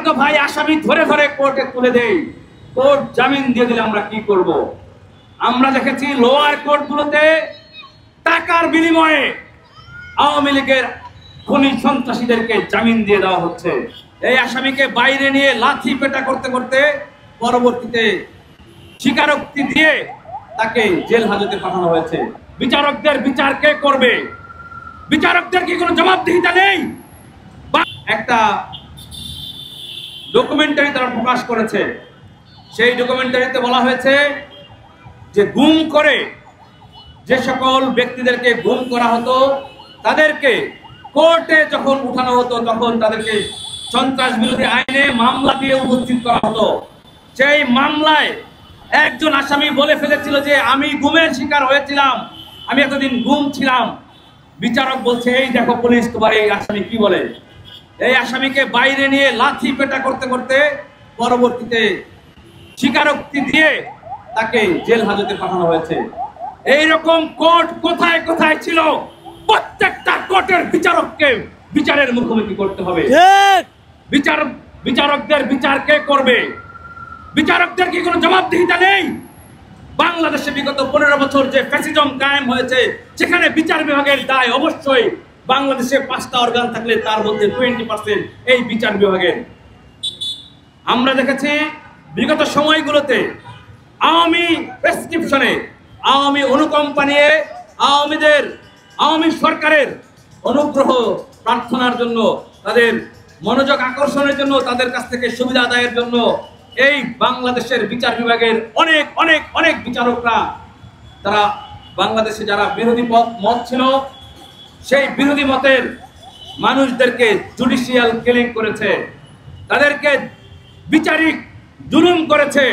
তো ভাই আসামি ধরে ধরে কোর্টে তুলে দেই, কোর্ট জামিন দিয়ে দিলে আমরা কি করব? আমরা দেখেছি লোয়ার কোর্টগুলোতে টাকার বিনিময়ে আওয়ামী লীগের খুনি সন্ত্রাসীদেরকে জামিন দিয়ে দেওয়া হচ্ছে। এই আসামিকে বাইরে নিয়ে লাথি পেটা করতে করতে পরবর্তীতে স্বীকারোক্তি দিয়ে তাকে জেল হাজতে পাঠানো হয়েছে। বিচারকদের বিচার কে করবে? বিচারকদের কি কোনো জবাবদিহিতা নেই? একটা ডকুমেন্টারি তারা প্রকাশ করেছে, সেই ডকুমেন্টারিতে বলা হয়েছে যে গুম করে যে সকল ব্যক্তিদেরকে গুম করা হতো তাদেরকে কোর্টে যখন উঠানো হতো তখন তাদেরকে সন্ত্রাস বিরোধী আইনে মামলা দিয়ে উপস্থিত করা হতো। সেই মামলায় একজন আসামি বলে ফেলেছিল যে আমি গুমের শিকার হয়েছিলাম, আমি এতদিন গুম ছিলাম। বিচারক বলছে এই দেখো পুলিশ তোমার এই আসামি কি বলে। এই আসামিকে বাইরে নিয়ে লাথি পেটা করতে করতে পরবর্তীতে স্বীকারোক্তি দিয়ে তাকে জেল হাজতে পাঠানো হয়েছে। এইরকম কোর্ট কোথায় কোথায় ছিল? প্রত্যেকটা কোর্টের বিচারককে বিচারের মুখোমুখি করতে হবে। বিচারকদের বিচার কে করবে? বিচারকদের কি কোনো জবাবদিহিতা নেই? বাংলাদেশে বিগত 15 বছর যে ফ্যাসিজম কায়েম হয়েছে সেখানে বিচার বিভাগের দায় অবশ্যই। বাংলাদেশে 5টা অর্গান থাকলে তার মধ্যে 20% এই বিচার বিভাগের। আমরা দেখেছি বিগত সময়গুলোতে আওয়ামী প্রেসক্রিপশনে, আওয়ামী অনুকম্পা নিয়ে আওয়ামী সরকারের অনুগ্রহ প্রার্থনার জন্য, তাদের মনোযোগ আকর্ষণের জন্য, তাদের কাছ থেকে সুবিধা আদায়ের জন্য এই বাংলাদেশের বিচার বিভাগের অনেক অনেক অনেক বিচারকরা তারা বাংলাদেশে যারা বিরোধী মত ছিল সেই বিরোধী মতের মানুষদেরকে জুডিশিয়াল কিলিং করেছে, তাদেরকে বিচারিক জুলুম করেছে।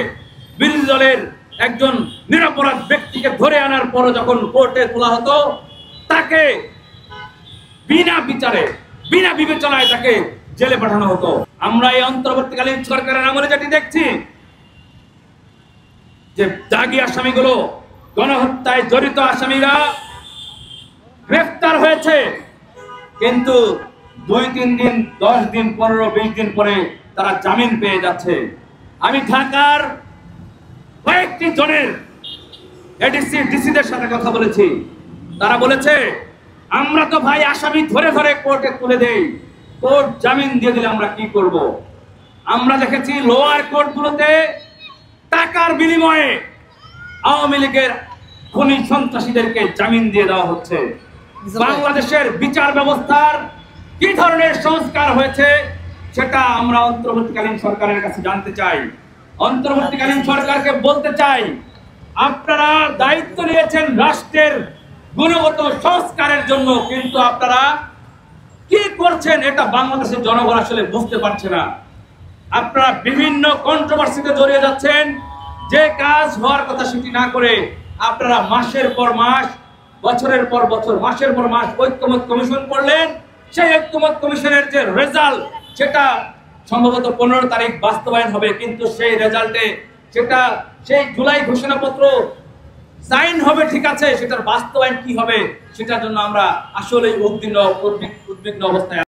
বিরোধী দলের একজন নিরপরাধ ব্যক্তিকে ধরে আনার পর যখন কোর্টে তোলা হতো তাকে বিনা বিচারে বিনা বিবেচনায় তাকে জেলে পাঠানো হতো। আমরা এই অন্তর্বর্তীকালীন সরকারের আমলে যেটি দেখছি যে দাগী আসামিগুলো, গণহত্যায় জড়িত আসামিরা গ্রেফতার হয়েছে, কিন্তু 2-3 দিন, 10 দিন, 15-20 দিন পরে তারা জামিন পেয়ে যাচ্ছে। আমি ঢাকার কয়েকটি জনের এডিসি ডিসিদের সাথে কথা বলেছি, তারা বলেছে আমরা তো ভাই আসামি ধরে ধরে কোর্টে তুলে দেই, কোর্ট জামিন দিয়ে দিলে আমরা কি করব? আমরা দেখেছি লোয়ার কোর্টগুলোতে টাকার বিনিময়ে আওয়ামী লীগের খুনি সন্ত্রাসীদেরকে জামিন দিয়ে দেওয়া হচ্ছে। বাংলাদেশের বিচার ব্যবস্থার কি ধরনের সংস্কার হয়েছে সেটা আমরা অন্তর্বর্তীকালীন সরকারের কাছে জানতে চাই। অন্তর্বর্তীকালীন সরকারকে বলতে চাই, আপনারা দায়িত্ব নিয়েছেন রাষ্ট্রের গুণগত সংস্কারের জন্য, কিন্তু আপনারা কি করছেন এটা বাংলাদেশের জনগণ আসলে বুঝতে পারছে না। আপনারা বিভিন্ন কন্ট্রোভার্সিতে জড়িয়ে যাচ্ছেন, যে কাজ হওয়ার কথা সেটি না করে আপনারা মাসের পর মাস, বছরের পর বছর, মাসের পর মাস ঐক্যমত কমিশন করলেন। সেই ঐক্যমত কমিশনের যে রেজাল্ট সেটা সম্ভবত 15 তারিখ বাস্তবায়ন হবে, কিন্তু সেই রেজাল্টে সেই জুলাই ঘোষণাপত্র সাইন হবে ঠিক আছে, সেটার বাস্তবায়ন কি হবে সেটার জন্য আমরা আসলে উদ্বিগ্ন অবস্থায়